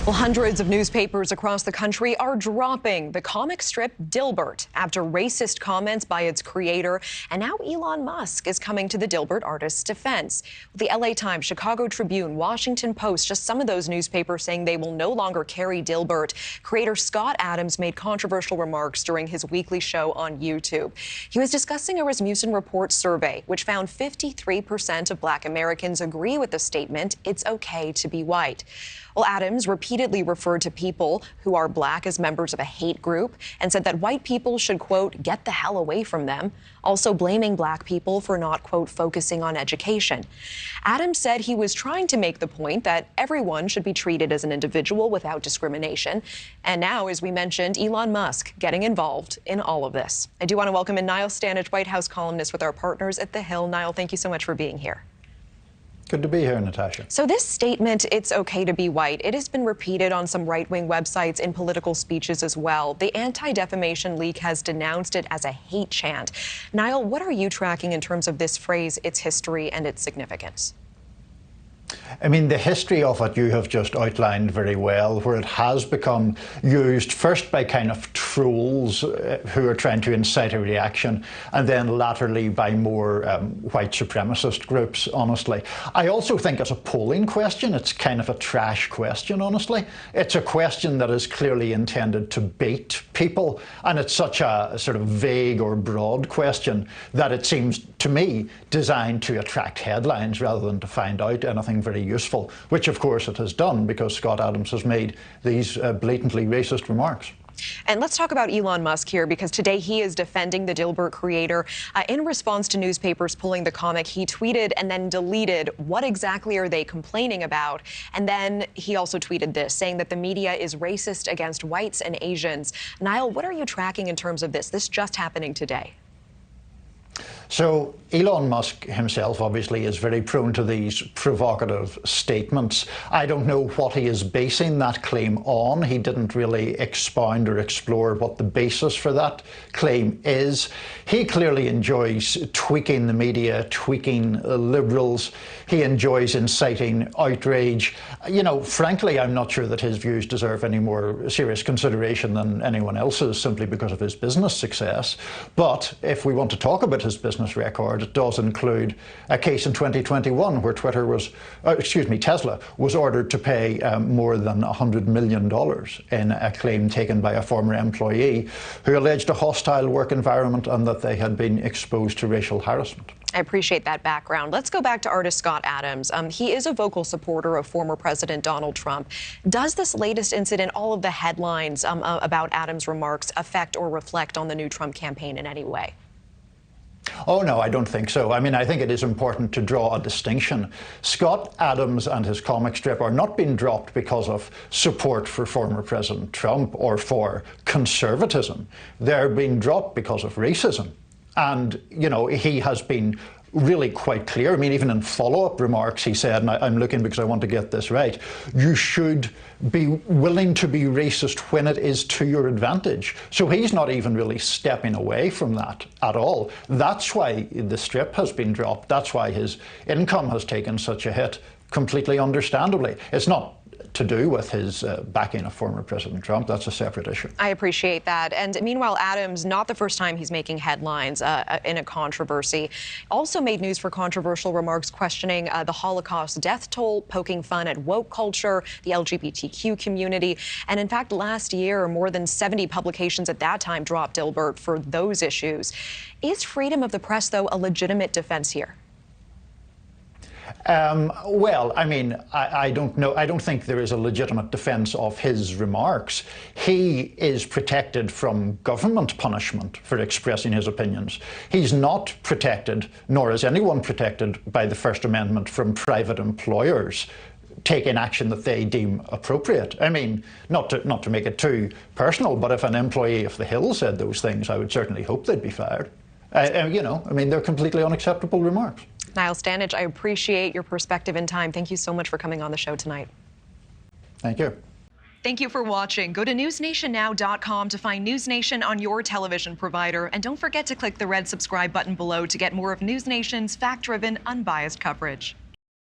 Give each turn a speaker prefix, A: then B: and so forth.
A: Well, hundreds of newspapers across the country are dropping the comic strip Dilbert after racist comments by its creator. And now Elon Musk is coming to the Dilbert artist's defense. The LA Times, Chicago Tribune, Washington Post, just some of those newspapers saying they will no longer carry Dilbert. Creator Scott Adams made controversial remarks during his weekly show on YouTube. He was discussing a Rasmussen Report survey, which found 53% of Black Americans agree with the statement, "It's okay to be white." Well, Adams repeatedly referred to people who are Black as members of a hate group and said that white people should, quote, get the hell away from them, also blaming Black people for not, quote, focusing on education. Adams said he was trying to make the point that everyone should be treated as an individual without discrimination. And now, as we mentioned, Elon Musk getting involved in all of this. I do want to welcome in Niall Stanage, White House columnist with our partners at The Hill. Niall, thank you so much for being here.
B: Good to be here, Natasha.
A: So this statement, "It's okay to be white," it has been repeated on some right-wing websites in political speeches as well. The Anti-Defamation League has denounced it as a hate chant. Niall, what are you tracking in terms of this phrase, its history and its significance?
B: I mean, the history of it you have just outlined very well, where it has become used first by kind of trolls who are trying to incite a reaction, and then latterly by more white supremacist groups, honestly. I also think it's a polling question. It's kind of a trash question, honestly. It's a question that is clearly intended to bait people, and it's such a sort of vague or broad question that it seems to me designed to attract headlines rather than to find out anything very useful, which of course it has done because Scott Adams has made these blatantly racist remarks.
A: And let's talk about Elon Musk here, because today he is defending the Dilbert creator. In response to newspapers pulling the comic, he tweeted and then deleted, "What exactly are they complaining about?" And then he also tweeted this, saying that the media is racist against whites and Asians. Niall, what are you tracking in terms of this? This just happening today.
B: So Elon Musk himself obviously is very prone to these provocative statements. I don't know what he is basing that claim on. He didn't really expound or explore what the basis for that claim is. He clearly enjoys tweaking the media, tweaking liberals. He enjoys inciting outrage. You know, frankly, I'm not sure that his views deserve any more serious consideration than anyone else's simply because of his business success. But if we want to talk about his business record, it does include a case in 2021 where Tesla was ordered to pay more than $100 million in a claim taken by a former employee who alleged a hostile work environment and that they had been exposed to racial harassment.
A: I appreciate that background. Let's go back to artist Scott Adams. He is a vocal supporter of former President Donald Trump. Does this latest incident, all of the headlines about Adams' remarks, affect or reflect on the new Trump campaign in any way?
B: Oh, no, I don't think so. I mean, I think it is important to draw a distinction. Scott Adams and his comic strip are not being dropped because of support for former President Trump or for conservatism. They're being dropped because of racism. And, you know, he has been really quite clear. I mean, even in follow-up remarks, he said, and I'm looking because I want to get this right, you should be willing to be racist when it is to your advantage. So he's not even really stepping away from that at all. That's why the strip has been dropped. That's why his income has taken such a hit, completely understandably. It's not to do with his backing of former President Trump. That's a separate issue.
A: I appreciate that. And meanwhile, Adams, not the first time he's making headlines in a controversy, also made news for controversial remarks questioning the Holocaust death toll, poking fun at woke culture, the LGBTQ community. And in fact, last year, more than 70 publications at that time dropped Dilbert for those issues. Is freedom of the press, though, a legitimate defense here?
B: Well, I mean, I don't know. I don't think there is a legitimate defense of his remarks. He is protected from government punishment for expressing his opinions. He's not protected, nor is anyone protected by the First Amendment from private employers taking action that they deem appropriate. I mean, not to make it too personal, but if an employee of the Hill said those things, I would certainly hope they'd be fired. You know, I mean, they're completely unacceptable remarks.
A: Niall Stanage, I appreciate your perspective and time. Thank you so much for coming on the show tonight.
B: Thank you.
A: Thank you for watching. Go to newsnationnow.com to find News Nation on your television provider. And don't forget to click the red subscribe button below to get more of News Nation's fact-driven, unbiased coverage.